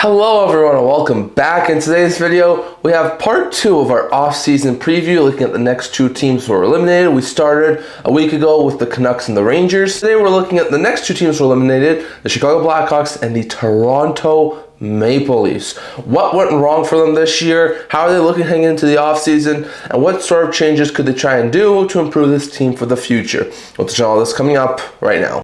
Hello everyone and welcome back. In today's video, we have part 2 of our off-season preview looking at the next 2 teams who were eliminated. We started a week ago with the Canucks and the Rangers. Today we're looking at the next 2 teams who were eliminated, the Chicago Blackhawks and the Toronto Maple Leafs. What went wrong for them this year? How are they looking heading into the offseason? And what sort of changes could they try and do to improve this team for the future? We'll touch on all this coming up right now.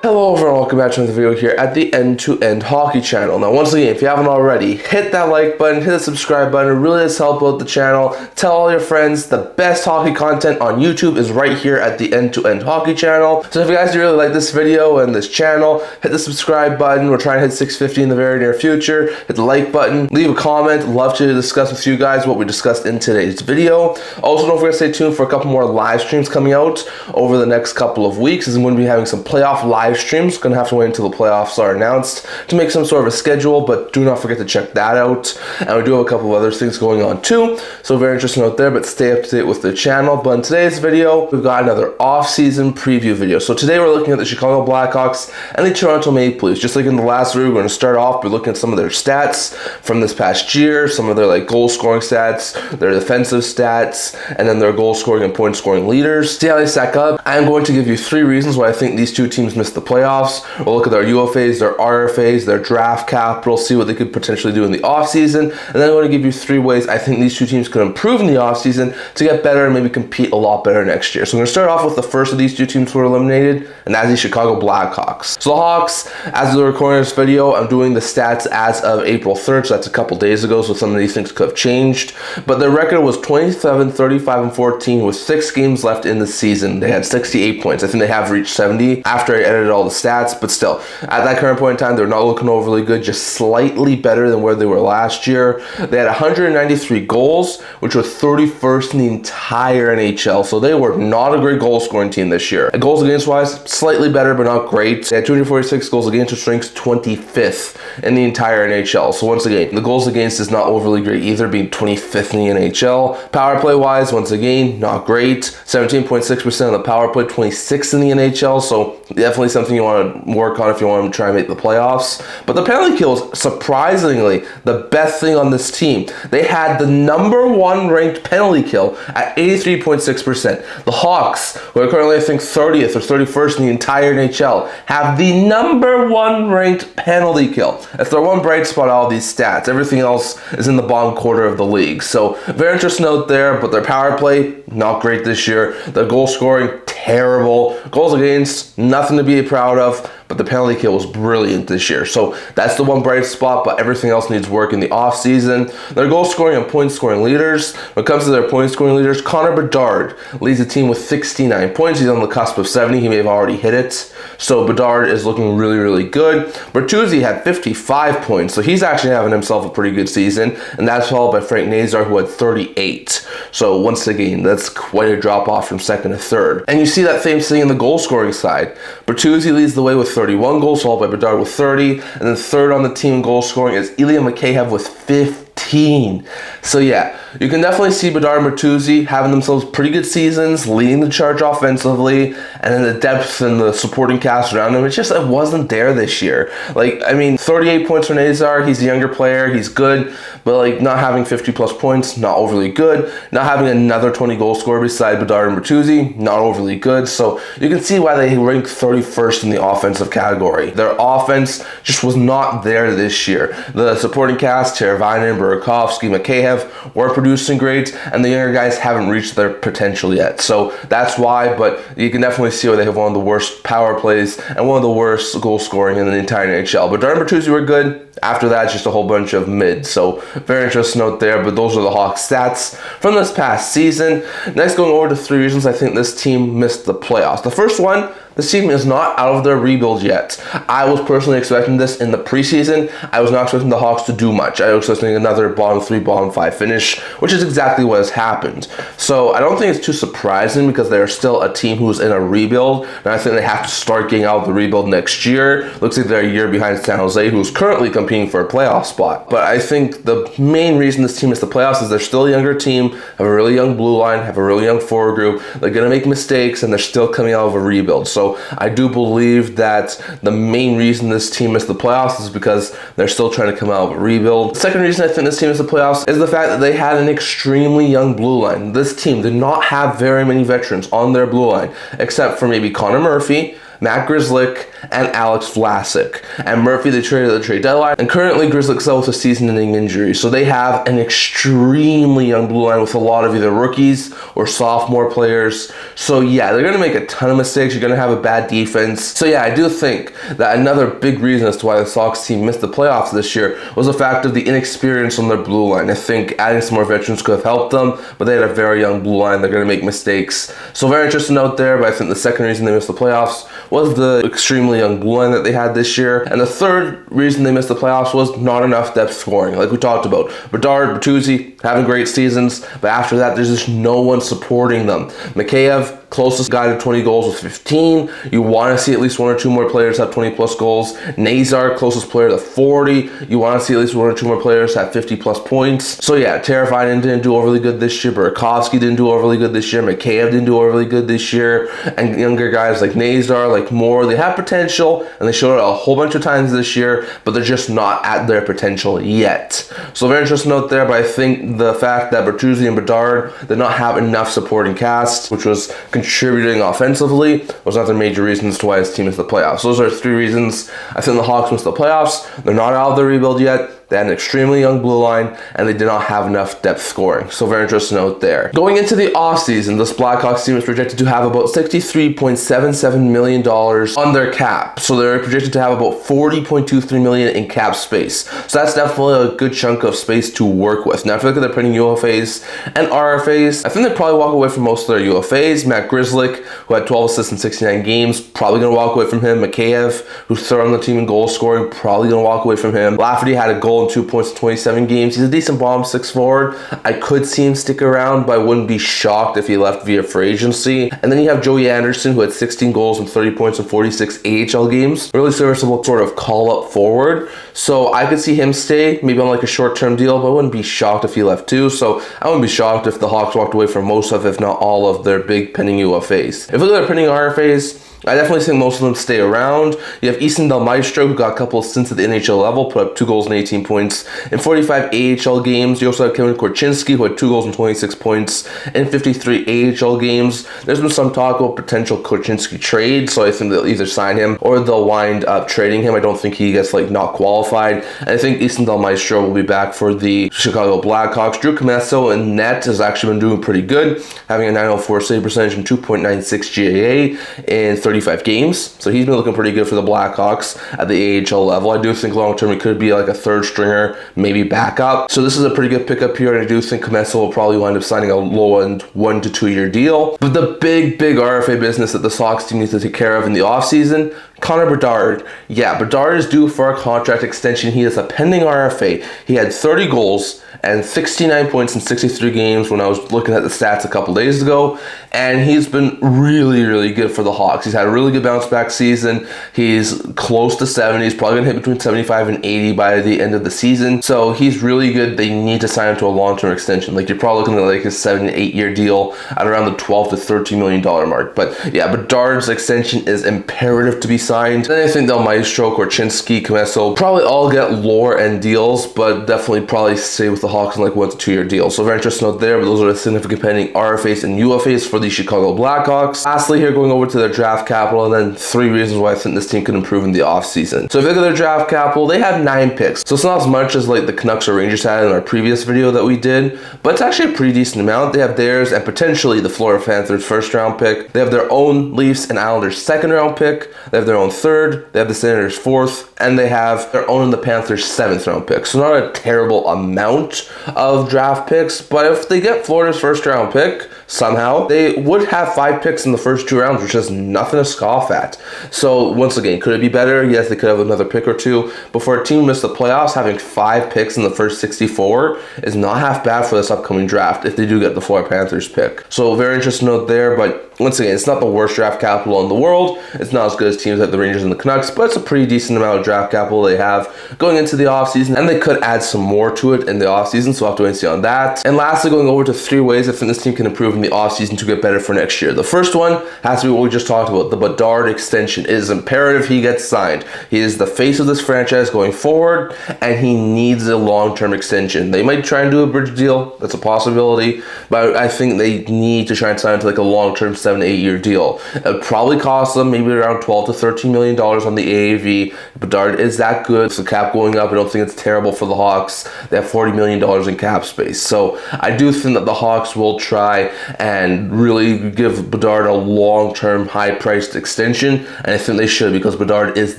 Hello everyone, welcome back to another video here at the End-to-End Hockey channel. Now once again, if you haven't already, hit that like button, hit the subscribe button. It really does help out the channel. Tell all your friends the best hockey content on YouTube is right here at the End-to-End Hockey channel. So if you guys really like this video and this channel, hit the subscribe button. We're trying to hit 650 in the very near future. Hit the like button, leave a comment. Love to discuss with you guys what we discussed in today's video. Also, don't forget to stay tuned for a couple more live streams coming out over the next couple of weeks. I'm going to be having some playoff live streams. Gonna have to wait until the playoffs are announced to make some sort of a schedule, but do not forget to check that out. And we do have a couple of other things going on too, so very interesting out there, but stay up to date with the channel. But in today's video, we've got another off-season preview video. So today we're looking at the Chicago Blackhawks and the Toronto Maple Leafs. Just like in the last video, we're going to start off by looking at some of their stats from this past year, some of their goal scoring stats, their defensive stats, and then their goal scoring and point scoring leaders. See how they stack up. I'm going to give you 3 reasons why I think these 2 teams missed the playoffs. We'll look at their UFAs, their RFAs, their draft capital, see what they could potentially do in the offseason, and then I'm going to give you 3 ways I think these 2 teams could improve in the offseason to get better and maybe compete a lot better next year. So we're going to start off with the first of these 2 teams who were eliminated, and that's the Chicago Blackhawks. So the Hawks, as we're recording this video, I'm doing the stats as of April 3rd, so that's a couple days ago, so some of these things could have changed. But their record was 27, 35, and 14 with 6 games left in the season. They had 68 points. I think they have reached 70 after I edited all the stats. But still, at that current point in time, they're not looking overly good, just slightly better than where they were last year. They had 193 goals, which was 31st in the entire NHL, so they were not a great goal scoring team this year. Goals against wise, slightly better, but not great. They had 246 goals against, which ranks 25th in the entire NHL. So once again, the goals against is not overly great either, being 25th in the NHL. Power play wise, once again, not great. 17.6% of the power play, 26th in the NHL, so definitely something you want to work on if you want to try and make the playoffs. But the penalty kill is surprisingly the best thing on this team. They had the number 1 ranked penalty kill at 83.6%. The Hawks, who are currently I think 30th or 31st in the entire NHL, have the number 1 ranked penalty kill. That's their one bright spot out of these stats. Everything else is in the bottom quarter of the league. So very interesting note there, but their power play, not great this year. Their goal scoring, terrible. Goals against, nothing to be proud of, but the penalty kill was brilliant this year. So that's the one bright spot, but everything else needs work in the offseason. Their goal scoring and point scoring leaders. When it comes to their point scoring leaders, Connor Bedard leads the team with 69 points. He's on the cusp of 70. He may have already hit it. So Bedard is looking really, really good. Bertuzzi had 55 points, so he's actually having himself a pretty good season, and that's followed by Frank Nazar, who had 38. So once again, that's quite a drop off from second to third. And you see that same thing in the goal scoring side. Bertuzzi leads the way with 31 goals, followed by Bedard with 30, and then third on the team in goal scoring is Ilya Mikheyev with 15. So yeah, you can definitely see Bedard and Bertuzzi having themselves pretty good seasons, leading the charge offensively, and then the depth and the supporting cast around them, it wasn't there this year. 38 points for Nazar, he's a younger player, he's good, but not having 50 plus points, not overly good. Not having another 20 goal scorer beside Bedard and Bertuzzi, not overly good. So you can see why they ranked 31st in the offensive category. Their offense just was not there this year. The supporting cast, Teravainen, Burakovsky, Mikheyev were producing great, and the younger guys haven't reached their potential yet. So that's why, but you can definitely see why they have one of the worst power plays and one of the worst goal scoring in the entire NHL. But Bedard and Bertuzzi were good. After that, just a whole bunch of mid. So very interesting note there, but those are the Hawks stats from this past season. Next, going over to 3 reasons I think this team missed the playoffs. The first one, this team is not out of their rebuild yet. I was personally expecting this in the preseason. I was not expecting the Hawks to do much. I was expecting another bottom 3, bottom 5 finish, which is exactly what has happened. So I don't think it's too surprising because they're still a team who's in a rebuild, and I think they have to start getting out of the rebuild next year. Looks like they're a year behind San Jose, who's currently competing for a playoff spot. But I think the main reason this team is the playoffs is they're still a younger team, have a really young blue line, have a really young forward group. They're going to make mistakes, and they're still coming out of a rebuild. So I do believe that the main reason this team missed the playoffs is because they're still trying to come out of a rebuild. The second reason I think this team missed the playoffs is the fact that they had an extremely young blue line. This team did not have very many veterans on their blue line, except for maybe Connor Murphy, Matt Grzelcyk, and Alex Vlasic. And Murphy they traded at the trade deadline, and currently Grzelcyk's out with a season-ending injury. So they have an extremely young blue line with a lot of either rookies or sophomore players. So yeah, they're going to make a ton of mistakes. You're going to have a bad defense. So yeah, I do think that another big reason as to why the Sox team missed the playoffs this year was the fact of the inexperience on their blue line. I think adding some more veterans could have helped them, but they had a very young blue line. They're going to make mistakes. So very interesting note there, but I think the second reason they missed the playoffs was the extremely young blue line that they had this year. And the third reason they missed the playoffs was not enough depth scoring, like we talked about. Bedard, Bertuzzi having great seasons, but after that, there's just no one supporting them. Mikheyev, closest guy to 20 goals with 15. You want to see at least 1 or 2 more players have 20 plus goals. Nazar, closest player to 40. You want to see at least 1 or 2 more players have 50 plus points. So yeah, Teravainen didn't do overly good this year. Burakovsky didn't do overly good this year. Mikheyev didn't do overly good this year. And younger guys like Nazar, like Moore, they have potential, and they showed it a whole bunch of times this year, but they're just not at their potential yet. So very interesting note there, but I think the fact that Bertuzzi and Bedard did not have enough supporting cast, which was contributing offensively, was not the major reasons to why his team missed the playoffs. Those are 3 reasons I think the Hawks missed the playoffs. They're not out of the rebuild yet. They had an extremely young blue line, and they did not have enough depth scoring. So very interesting note there. Going into the offseason, this Blackhawks team is projected to have about $63.77 million on their cap. So they're projected to have about $40.23 million in cap space. So that's definitely a good chunk of space to work with. Now, if you look at their printing UFAs and RFAs, I think they'll probably walk away from most of their UFAs. Matt Grzelcyk, who had 12 assists in 69 games, probably going to walk away from him. Mikheyev, who's third on the team in goal scoring, probably going to walk away from him. Lafferty had a goal and 2 points in 27 games. He's a decent bottom 6 forward. I could see him stick around, but I wouldn't be shocked if he left via free agency. And then you have Joey Anderson, who had 16 goals and 30 points in 46 AHL games. Really serviceable sort of call-up forward. So I could see him stay, maybe on like a short-term deal, but I wouldn't be shocked if he left too. So I wouldn't be shocked if the Hawks walked away from most of, if not all of, their big pending UFAs. If you look at their pending RFAs, I definitely think most of them stay around. You have Easton Del Maestro, who got a couple of stints at the NHL level, put up 2 goals and 18 points in 45 AHL games. You also have Kevin Korchinski, who had 2 goals and 26 points in 53 AHL games. There's been some talk about potential Korchinski trade, so I think they'll either sign him or they'll wind up trading him. I don't think he gets not qualified. And I think Easton Del Maestro will be back for the Chicago Blackhawks. Drew Commesso in net has actually been doing pretty good, having a .904 save percentage and 2.96 GAA in 35 games. So he's been looking pretty good for the Blackhawks at the AHL level. I do think long term he could be like a third stringer, maybe backup. So this is a pretty good pickup here, and I do think Commesso will probably wind up signing a low end 1 to 2 year deal. But the big RFA business that the Sox team needs to take care of in the offseason, Connor Bedard. Yeah, Bedard is due for a contract extension. He is a pending RFA. He had 30 goals and 69 points in 63 games when I was looking at the stats a couple days ago, and he's been really good for the Hawks. He's had a really good bounce back season. He's close to 70. He's probably going to hit between 75 and 80 by the end of the season. So he's really good. They need to sign him to a long-term extension. You're probably looking at like a 7 to 8 year deal at around the $12 to $13 million mark. But yeah, Bedard's extension is imperative to be signed. Then I think Del Maestro, Korchinski, Commesso probably all get lower end deals, but definitely probably stay with the Hawks in 1 to 2 year deals. So very interesting note there, but those are the significant pending RFAs and UFAs for the Chicago Blackhawks. Lastly here, going over to their draft capital, and then 3 reasons why I think this team could improve in the offseason. So if you look at their draft capital, they have 9 picks. So it's not as much as the Canucks or Rangers had in our previous video that we did, but it's actually a pretty decent amount. They have theirs and potentially the Florida Panthers first round pick. They have their own Leafs and Islanders second round pick. They have their own third. They have the Senators fourth, and they have their own the Panthers 7th round pick. So not a terrible amount of draft picks, but if they get Florida's first round pick, somehow, they would have 5 picks in the first 2 rounds, which is nothing to scoff at. So once again, could it be better? Yes, they could have another pick or 2. But for a team who missed the playoffs, having 5 picks in the first 64 is not half bad for this upcoming draft if they do get the Florida Panthers pick. So very interesting note there, but once again, it's not the worst draft capital in the world. It's not as good as teams like the Rangers and the Canucks, but it's a pretty decent amount of draft capital they have going into the offseason, and they could add some more to it in the offseason, so we'll have to wait and see on that. And lastly, going over to 3 ways I think this team can improve in the offseason to get better for next year. The first one has to be what we just talked about, the Bedard extension. It is imperative he gets signed. He is the face of this franchise going forward, and he needs a long-term extension. They might try and do a bridge deal. That's a possibility, but I think they need to try and sign to like a long-term 7 to 8 year deal. It would probably cost them maybe around $12 to $13 million on the AAV. Bedard is that good. With the cap going up, I don't think it's terrible for the Hawks. They have $40 million in cap space. So I do think that the Hawks will try and really give Bedard a long-term, high-priced extension, and I think they should because Bedard is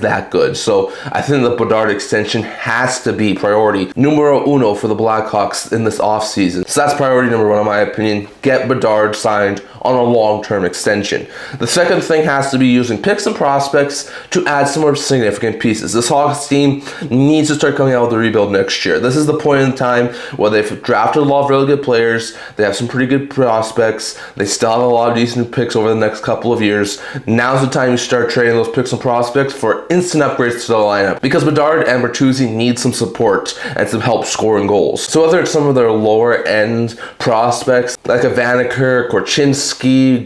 that good. So I think the Bedard extension has to be priority numero uno for the Blackhawks in this offseason. So that's priority number 1 in my opinion. Get Bedard signed on a long-term extension. The second thing has to be using picks and prospects to add some more significant pieces. This Hawks team needs to start coming out with the rebuild next year. This is the point in time where they've drafted a lot of really good players. They have some pretty good prospects. They still have a lot of decent picks over the next couple of years. Now's the time you start trading those picks and prospects for instant upgrades to the lineup, because Bedard and Bertuzzi need some support and some help scoring goals. So whether it's some of their lower end prospects like a Vanaker, Korchinski,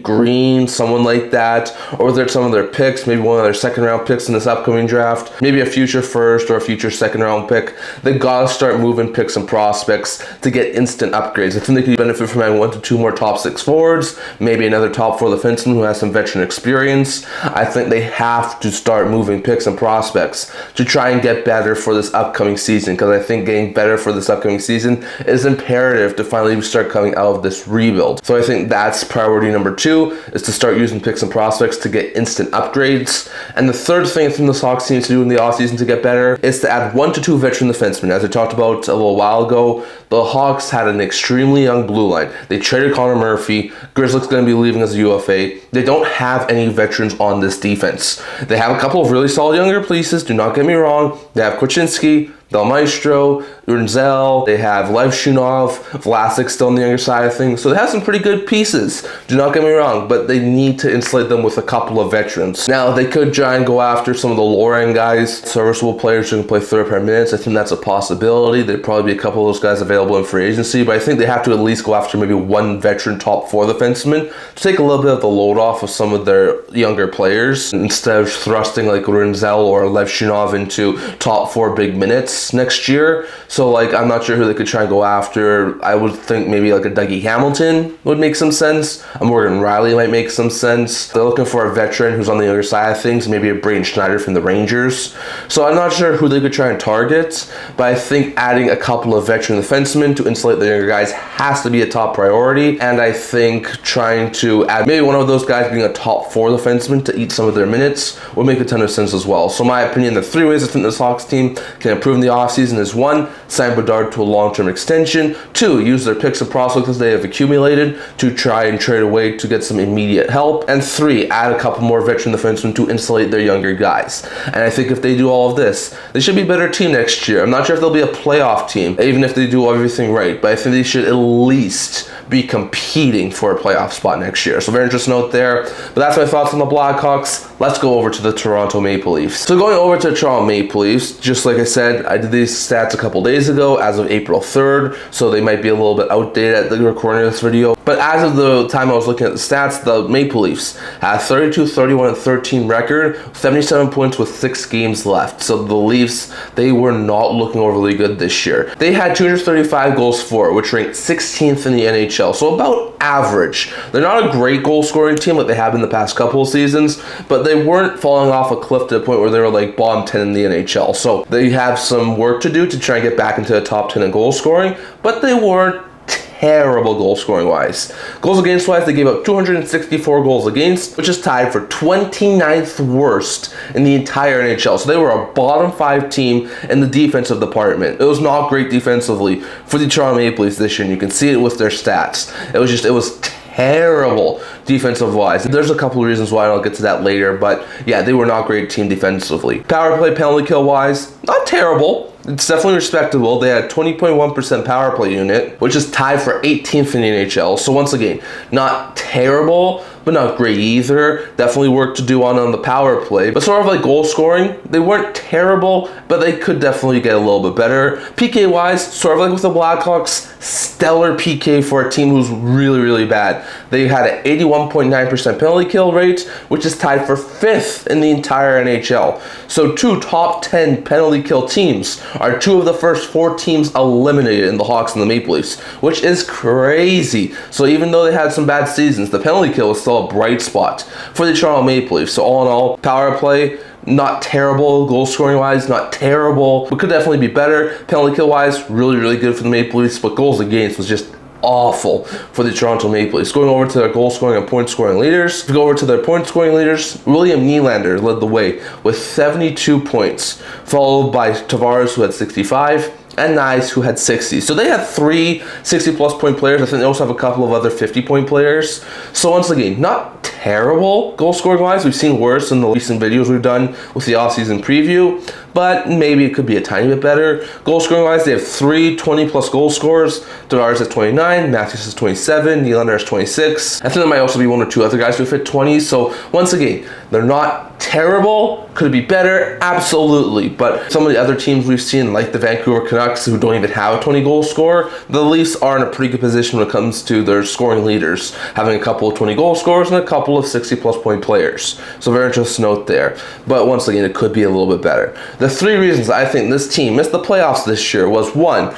Green, someone like that, or whether it's some of their picks, maybe one of their second round picks in this upcoming draft, maybe a future first or a future second round pick, they gotta start moving picks and prospects to get instant upgrades. I think they could benefit from having 1 to 2 more top 6 forwards, maybe another top 4 defenseman who has some veteran experience. I think they have to start moving picks and prospects to try and get better for this upcoming season, because I think getting better for this upcoming season is imperative to finally start coming out of this rebuild. So I think that's priority number 2, is to start using picks and prospects to get instant upgrades. And the third thing I think the Sox need to do in the offseason to get better is to add 1 to 2 veteran defensemen. As I talked about a little while ago, the Hawks had an extremely young blue line. They traded Connor Murphy. Grzelcyk's going to be leaving as a UFA. They don't have any veterans on this defense. They have a couple of really solid younger pieces, do not get me wrong. They have Korchinski, Del Maestro, Urnzel, they have Levshunov, Vlasic still on the younger side of things. So they have some pretty good pieces, do not get me wrong, but they need to insulate them with a couple of veterans. Now, they could try and go after some of the lower end guys, serviceable players who can play 35 minutes. I think that's a possibility. There'd probably be a couple of those guys available in free agency, but I think they have to at least go after maybe 1 veteran top 4 defenseman to take a little bit of the load off of some of their younger players, instead of thrusting like Urnzel or Levshunov into top 4 big minutes next year. So like, I'm not sure who they could try and go after. I would think maybe like a Dougie Hamilton would make some sense. A Morgan Riley might make some sense. They're looking for a veteran who's on the other side of things, maybe a Braden Schneider from the Rangers. So I'm not sure who they could try and target, but I think adding a couple of veteran defensemen to insulate the younger guys has to be a top priority. And I think trying to add maybe one of those guys being a top 4 defenseman to eat some of their minutes would make a ton of sense as well. So in my opinion, the 3 ways I think this Hawks team can improve in the offseason is 1, sign Bedard to a long-term extension. 2, use their picks and prospects they have accumulated to try and trade away to get some immediate help. And 3, add a couple more veteran defensemen to insulate their younger guys. And I think if they do all of this, they should be a better team next year. I'm not sure if they'll be a playoff team, even if they do everything right, but I think they should at least be competing for a playoff spot next year. So very interesting note there. But that's my thoughts on the Blackhawks. Let's go over to the Toronto Maple Leafs. So going over to the Toronto Maple Leafs, just like I said, I did these stats a couple days ago as of April 3rd, so they might be a little bit outdated at the recording of this video. But as of the time I was looking at the stats, the Maple Leafs had 32, 31, and 13 record, 77 points with 6 games left. So the Leafs, they were not looking overly good this year. They had 235 goals for, which ranked 16th in the NHL, so about average. They're not a great goal scoring team like they have in the past couple of seasons, but they weren't falling off a cliff to the point where they were like bottom 10 in the NHL. So they have some work to do to try and get back into the top 10 in goal scoring, but they weren't terrible goal scoring wise. Goals against wise, they gave up 264 goals against, which is tied for 29th worst in the entire NHL. So they were a bottom 5 team in the defensive department. It was not great defensively for the Toronto Maple Leafs this year, and you can see it with their stats. It was terrible defensive wise. There's a couple of reasons why, I'll get to that later, but yeah, they were not great team defensively. Power play, penalty kill wise, not terrible. It's definitely respectable. They had 20.1% power play unit, which is tied for 18th in the NHL. So once again, not terrible, but not great either. Definitely work to do on the power play. But sort of like goal scoring, they weren't terrible, but they could definitely get a little bit better. PK wise, sort of like with the Blackhawks, stellar PK for a team who's really, really bad. They had an 81.9% penalty kill rate, which is tied for 5th in the entire NHL. So 2 top 10 penalty kill teams are 2 of the first 4 teams eliminated in the Hawks and the Maple Leafs, which is crazy. So even though they had some bad seasons, the penalty kill was still a bright spot for the Toronto Maple Leafs. So all in all, power play, not terrible. Goal scoring wise, not terrible, but could definitely be better. Penalty kill wise, really, really good for the Maple Leafs, but goals against was just awful for the Toronto Maple Leafs. Going over to their goal scoring and point scoring leaders. To go over to their point scoring leaders, William Nylander led the way with 72 points, followed by Tavares, who had 65, and Nice, who had 60. So they had 3 60-plus point players. I think they also have a couple of other 50-point players. So once again, not terrible goal scoring wise. We've seen worse in the recent videos we've done with the offseason preview, but maybe it could be a tiny bit better. Goal scoring wise, they have 3 20-plus goal scorers. Tavares has 29, Matthews has 27, Nylander has 26. I think there might also be 1 or 2 other guys who fit 20. So once again, they're not terrible. Could it be better? Absolutely. But some of the other teams we've seen, like the Vancouver Canucks, who don't even have a 20-goal scorer, the Leafs are in a pretty good position when it comes to their scoring leaders, having a couple of 20-goal scorers and a couple of 60-plus point players. So very interesting note there. But once again, it could be a little bit better. The 3 reasons I think this team missed the playoffs this year was 1,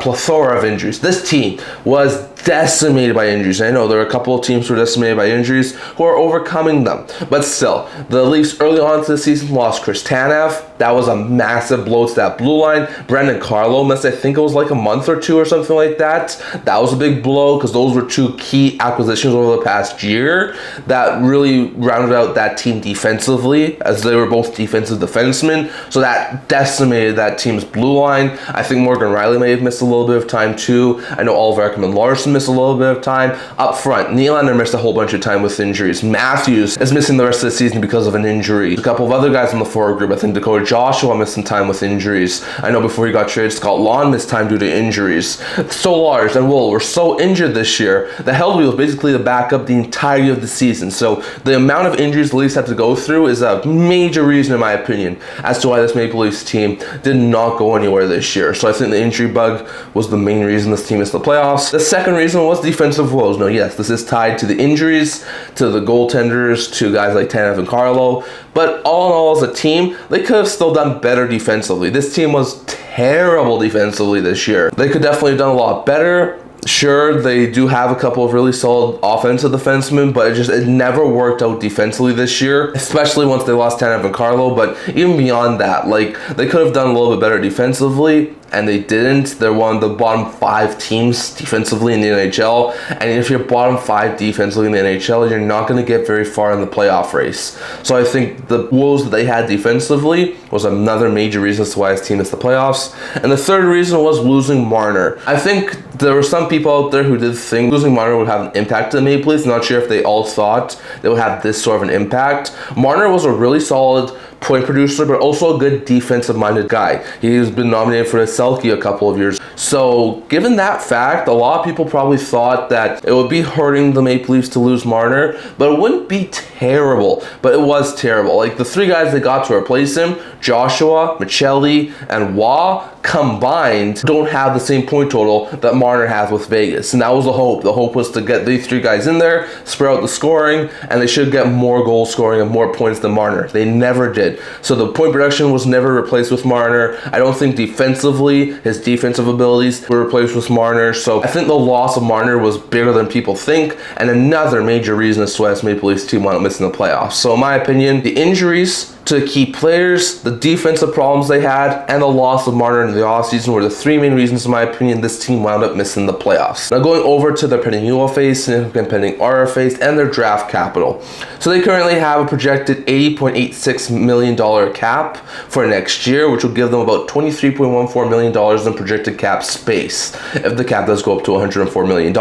plethora of injuries. This team was decimated by injuries. I know there are a couple of teams who are decimated by injuries who are overcoming them, but still, the Leafs early on to the season lost Chris Tanev. That was a massive blow to that blue line. Brandon Carlo missed, I think it was like a month or 2 or something like that. That was a big blow because those were 2 key acquisitions over the past year that really rounded out that team defensively, as they were both defensive defensemen. So that decimated that team's blue line. I think Morgan Riley may have missed a little bit of time too. I know Oliver Ekman-Larsson missed a little bit of time. Up front, Nylander missed a whole bunch of time with injuries. Matthews is missing the rest of the season because of an injury. A couple of other guys in the forward group, I think Dakota Joshua missed some time with injuries. I know before he got traded, Scott Lawn missed time due to injuries. Solars and Wool were so injured this year that Hildeby was basically the backup the entirety of the season. So the amount of injuries the Leafs had to go through is a major reason, in my opinion, as to why this Maple Leafs team did not go anywhere this year. So I think the injury bug was the main reason this team missed the playoffs. The second reason was defensive woes. No, yes, this is tied to the injuries, to the goaltenders, to guys like Tanev and Carlo. But all in all, as a team, they could have still done better defensively. This team was terrible defensively this year. They could definitely have done a lot better. Sure, they do have a couple of really solid offensive defensemen, but it never worked out defensively this year, especially once they lost Tanev and Carlo. But even beyond that, like, they could have done a little bit better defensively, and they didn't. They're one of the bottom 5 teams defensively in the NHL, and if you're bottom 5 defensively in the NHL, you're not going to get very far in the playoff race. So I think the woes that they had defensively was another major reason as to why his team missed the playoffs. And the third reason was losing Marner. I think there were some people out there who did think losing Marner would have an impact to the Maple Leafs. Not sure if they all thought they would have this sort of an impact. Marner was a really solid point producer, but also a good defensive-minded guy. He's been nominated for the Selke a couple of years. So given that fact, a lot of people probably thought that it would be hurting the Maple Leafs to lose Marner, but it wouldn't be terrible. But it was terrible. Like, the 3 guys they got to replace him, Joshua, Michelli, and Waugh, combined don't have the same point total that Marner has with Vegas. And that was the hope. The hope was to get these 3 guys in there, spread out the scoring, and they should get more goal scoring and more points than Marner. They never did. So the point production was never replaced with Marner. I don't think defensively, his defensive abilities were replaced with Marner. So I think the loss of Marner was bigger than people think, and another major reason as to why this Maple Leafs team wound up missing the playoffs. So in my opinion, the injuries to the key players, the defensive problems they had, and the loss of Marner in the offseason were the three main reasons, in my opinion, this team wound up missing the playoffs. Now going over to their pending UFAs, significant pending RFAs, and their draft capital. So they currently have a projected $80.86 million cap for next year, which will give them about $23.14 million in projected cap space if the cap does go up to $104 million.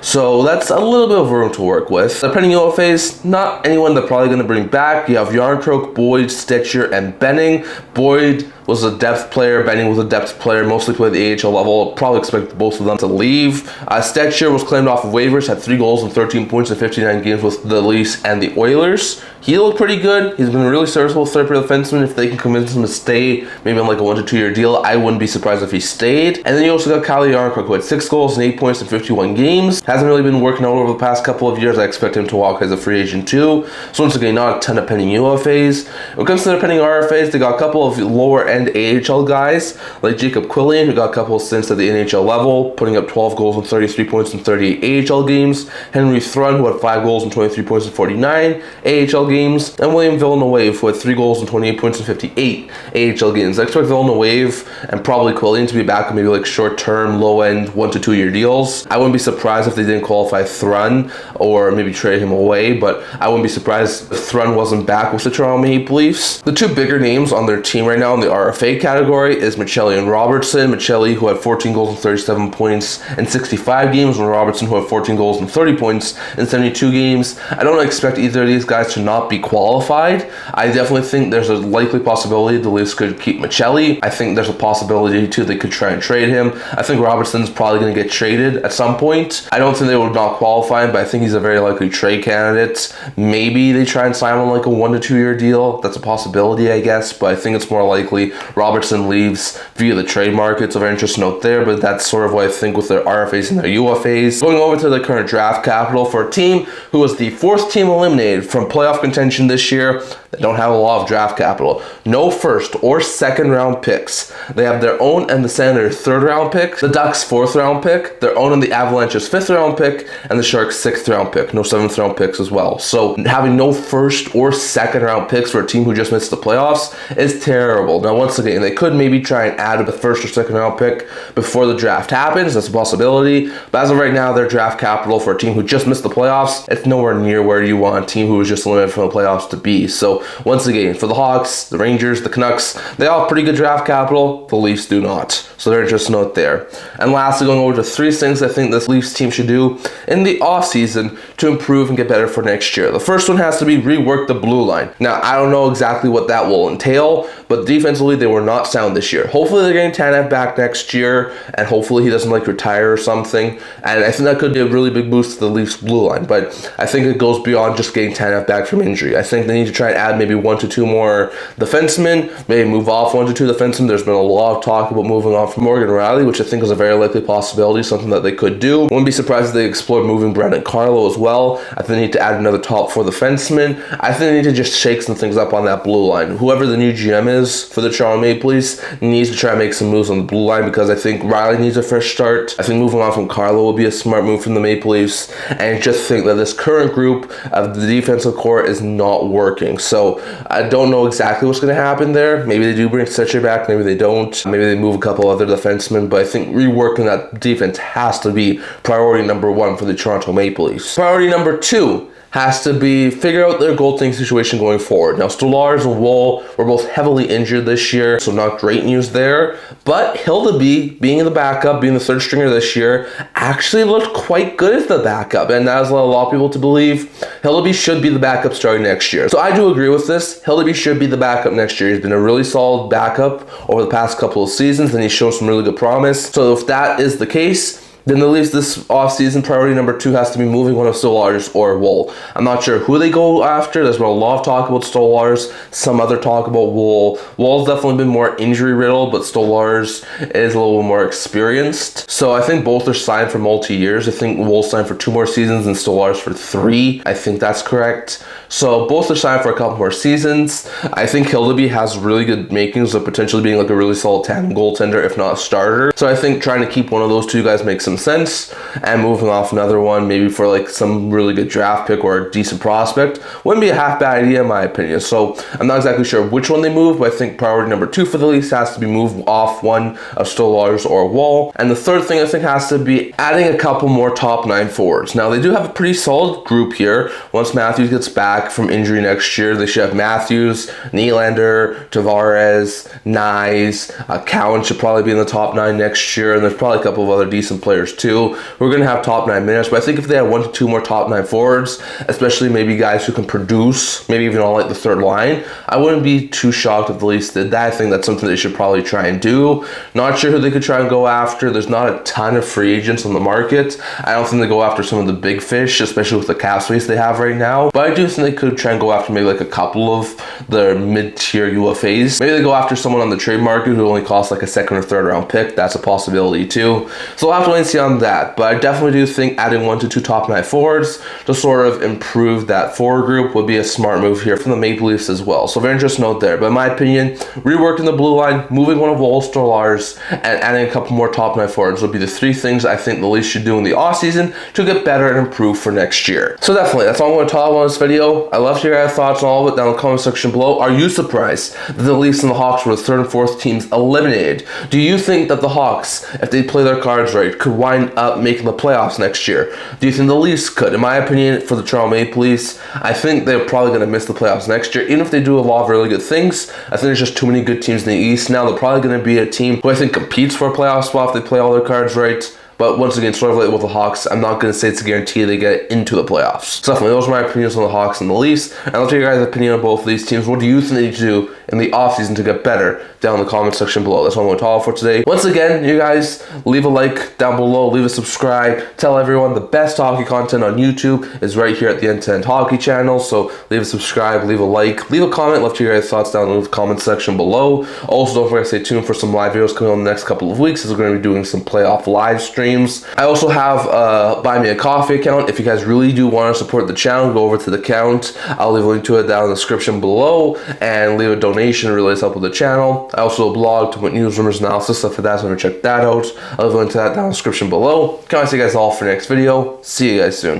So that's a little bit of room to work with. The pending UFAs, not anyone they're probably going to bring back. You have Yarncroke, Boyd, Stitcher, and Benning. Boyd was a depth player. Benning was a depth player, mostly played the AHL level. Probably expect both of them to leave. Stetcher was claimed off of waivers, had 3 goals and 13 points in 59 games with the Leafs and the Oilers. He looked pretty good. He's been a really serviceable third-pair defenseman. If they can convince him to stay, maybe on like a 1 to 2 year deal, I wouldn't be surprised if he stayed. And then you also got Kyle Yarncroke, who had 6 goals and 8 points in 51 games. Hasn't really been working out over the past couple of years. I expect him to walk as a free agent too. So once again, not a ton of pending UFAs. When it comes to their pending RFAs, they got a couple of lower-end AHL guys, like Jacob Quillian, who got a couple of stints at the NHL level, putting up 12 goals and 33 points in 38 AHL games. Henry Thrun, who had 5 goals and 23 points in 49 AHL games. And William Villeneuve, who had 3 goals and 28 points in 58 AHL games. I expect Villeneuve and probably Quillian to be back on maybe like short-term, low-end 1 to 2 year deals. I wouldn't be surprised if they didn't qualify Thrun or maybe trade him away, but I wouldn't be surprised if Thrun wasn't back with the Toronto Maple Leafs. The 2 bigger names on their team right now in the RFA category is Michelli and Robertson. Michelli, who had 14 goals and 37 points in 65 games, and Robertson, who had 14 goals and 30 points in 72 games. I don't expect either of these guys to not be qualified. I definitely think there's a likely possibility the Leafs could keep Michelli. I think there's a possibility too they could try and trade him. I think Robertson's probably going to get traded at some point. I don't think they would not qualify him, but I think he's a very likely trade candidate. Maybe they try and sign him on like a 1 to 2 year deal. That's a possibility, I guess, but I think it's more likely Robertson leaves via the trade market. So very interesting note there, but that's sort of what I think with their RFAs and their UFAs. Going over to the current draft capital for a team who was the 4th team eliminated from playoff contention this year. They don't have a lot of draft capital. No first or second round picks. They have their own and the Senators' 3rd round pick, the Ducks' 4th round pick, their own and the Avalanche's 5th round pick, and the Sharks' 6th round pick. No 7th round picks as well. So having no first or second round picks for a team who just missed the playoffs is terrible. Now once again, they could maybe try and add a first or second round pick before the draft happens. That's a possibility. But as of right now, their draft capital for a team who just missed the playoffs, it's nowhere near where you want a team who was just eliminated from the playoffs to be. So once again, for the Hawks, the Rangers, the Canucks, they all have pretty good draft capital. The Leafs do not. So there's just a note there. And lastly, going over to 3 things I think this Leafs team should do in the offseason to improve and get better for next year. The first one has to be rework the blue line. Now, I don't know exactly what that will entail, but defensively, they were not sound this year. Hopefully, they're getting Tanev back next year, and hopefully he doesn't like retire or something. And I think that could be a really big boost to the Leafs blue line, but I think it goes beyond just getting Tanev back from injury. I think they need to try and add maybe 1 to 2 more defensemen, maybe move off 1 to 2 defensemen. There's been a lot of talk about moving on from Morgan Rielly, which I think is a very likely possibility, something that they could do. Wouldn't be surprised if they explored moving Brandon Carlo as well. I think they need to add another top 4 defenseman. I think they need to just shake some things up on that blue line. Whoever the new GM is for the Toronto Maple Leafs needs to try and make some moves on the blue line, because I think Rielly needs a fresh start. I think moving on from Carlo will be a smart move from the Maple Leafs, and I just think that this current group of the defensive core is not working. So I don't know exactly what's going to happen there. Maybe they do bring Stitcher back, maybe they don't. Maybe they move a couple other defensemen, but I think reworking that defense has to be priority number 1 for the Toronto Maple Leafs. Priority number 2 has to be figure out their goaltending situation going forward. Now, Stolarz and Woll were both heavily injured this year, so not great news there. But Hildeby, being in the backup, being the 3rd stringer this year, actually looked quite good as the backup, and that has led a lot of people to believe Hildeby should be the backup starting next year. So I do agree with this. Hildeby should be the backup next year. He's been a really solid backup over the past couple of seasons, and he's shown some really good promise. So if that is the case, then the Leafs this offseason, priority number 2 has to be moving one of Stolarz or Woll. I'm not sure who they go after. There's been a lot of talk about Stolarz, some other talk about Woll. Woll's definitely been more injury-riddled, but Stolarz is a little more experienced. So I think both are signed for multi-years. I think Woll signed for 2 more seasons and Stolarz for 3. I think that's correct. So both are signed for a couple more seasons. I think Hildeby has really good makings of potentially being like a really solid tandem goaltender, if not a starter. So I think trying to keep one of those 2 guys makes some some sense, and moving off another one, maybe for like some really good draft pick or a decent prospect, wouldn't be a half bad idea in my opinion. So I'm not exactly sure which one they move, but I think priority number 2 for the Leafs has to be move off one of Stolarz or Wall. And the third thing I think has to be adding a couple more top 9 forwards. Now they do have a pretty solid group here. Once Matthews gets back from injury next year, they should have Matthews, Nylander, Tavares, Nyes, Cowan should probably be in the top 9 next year, and there's probably a couple of other decent players too. We're going to have top 9 minutes, but I think if they have 1 to 2 more top 9 forwards, especially maybe guys who can produce, maybe even on like the third line, I wouldn't be too shocked if the Leafs did that. I think that's something they should probably try and do. Not sure who they could try and go after. There's not a ton of free agents on the market. I don't think they go after some of the big fish, especially with the cap space they have right now, but I do think they could try and go after maybe like a couple of the mid-tier UFAs. Maybe they go after someone on the trade market who only costs like a second or third round pick. That's a possibility too. So we'll have to wait and see on that. But I definitely do think adding 1 to 2 top 9 forwards to sort of improve that forward group would be a smart move here from the Maple Leafs as well. So very interesting note there. But in my opinion, reworking the blue line, moving one of Wall's Stolarz, and adding a couple more top 9 forwards would be the 3 things I think the Leafs should do in the offseason to get better and improve for next year. So definitely, that's all I'm going to talk about in this video. I'd love to hear your thoughts on all of it down in the comment section below. Are you surprised that the Leafs and the Hawks were the 3rd and 4th teams eliminated? Do you think that the Hawks, if they play their cards right, could wind up making the playoffs next year? Do you think the Leafs could? In my opinion, for the Toronto Maple Leafs, I think they're probably going to miss the playoffs next year. Even if they do a lot of really good things, I think there's just too many good teams in the East. Now they're probably going to be a team who I think competes for a playoff spot if they play all their cards right. But once again, sort of like with the Hawks, I'm not going to say it's a guarantee they get into the playoffs. So definitely, those are my opinions on the Hawks and the Leafs. And I'll take your guys' opinion on both of these teams. What do you think they need to do in the offseason to get better? Down in the comment section below. That's what I'm going to talk for today. Once again, you guys, leave a like down below, leave a subscribe. Tell everyone the best hockey content on YouTube is right here at the End-to-End Hockey channel. So leave a subscribe, leave a like, leave a comment. Love to hear your guys' thoughts down in the comment section below. Also, don't forget to stay tuned for some live videos coming on in the next couple of weeks, as we're going to be doing some playoff live streams. I also have a Buy Me a Coffee account. If you guys really do want to support the channel, go over to the account. I'll leave a link to it down in the description below, and leave a donation to really help with the channel. I also have a blog to put news, rumors, analysis, stuff like that, so check that out. I'll leave a link to that down in the description below. Can't wait to see you guys all for the next video. See you guys soon.